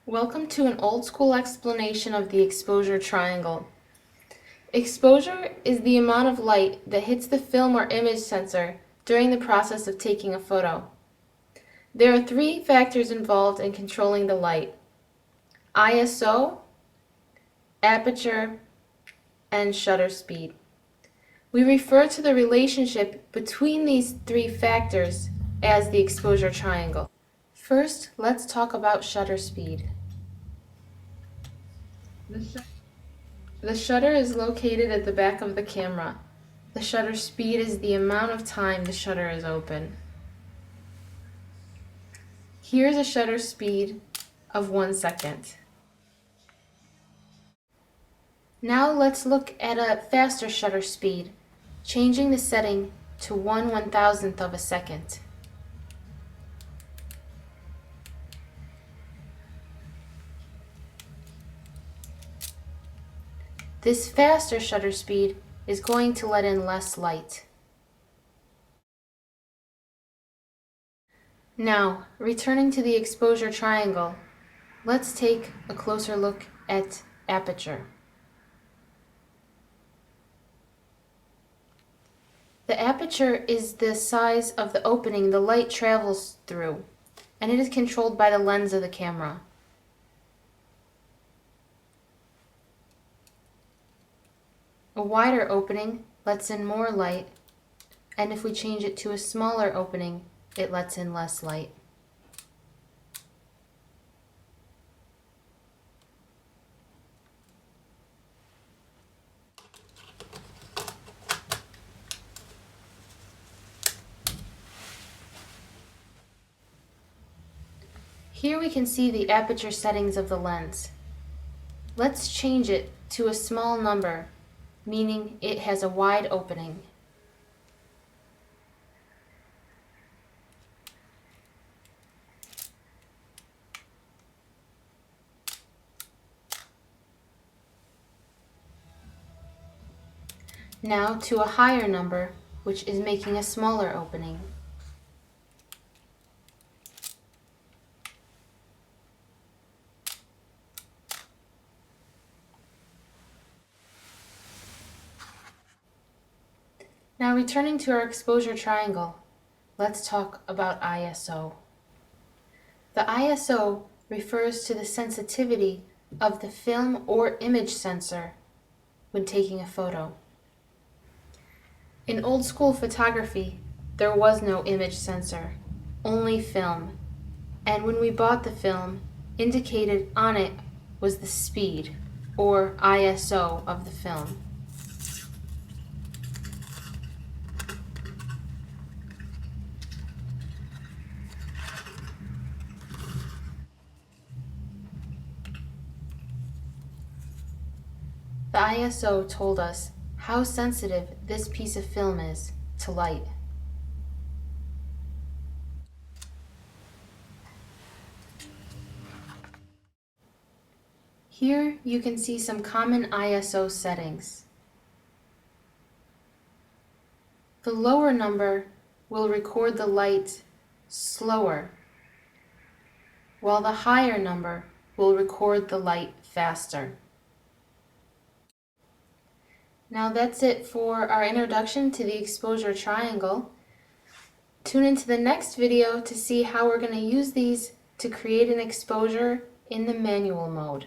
Welcome to an old school explanation of the exposure triangle. Exposure is the amount of light that hits the film or image sensor during the process of taking a photo. There are three factors involved in controlling the light: ISO, aperture, and shutter speed. We refer to the relationship between these three factors as the exposure triangle. First, let's talk about shutter speed. The shutter is located at the back of the camera. The shutter speed is the amount of time the shutter is open. Here's a shutter speed of 1 second. Now let's look at a faster shutter speed, changing the setting to 1/1000th of a second. This faster shutter speed is going to let in less light. Now, returning to the exposure triangle, let's take a closer look at aperture. The aperture is the size of the opening the light travels through, and it is controlled by the lens of the camera. A wider opening lets in more light, and if we change it to a smaller opening, it lets in less light. Here we can see the aperture settings of the lens. Let's change it to a small number, meaning it has a wide opening. Now to a higher number, which is making a smaller opening. Now returning to our exposure triangle, let's talk about ISO. The ISO refers to the sensitivity of the film or image sensor when taking a photo. In old school photography, there was no image sensor, only film, and when we bought the film, indicated on it was the speed, or ISO, of the film. The ISO told us how sensitive this piece of film is to light. Here you can see some common ISO settings. The lower number will record the light slower, while the higher number will record the light faster. Now that's it for our introduction to the exposure triangle. Tune into the next video to see how we're going to use these to create an exposure in the manual mode.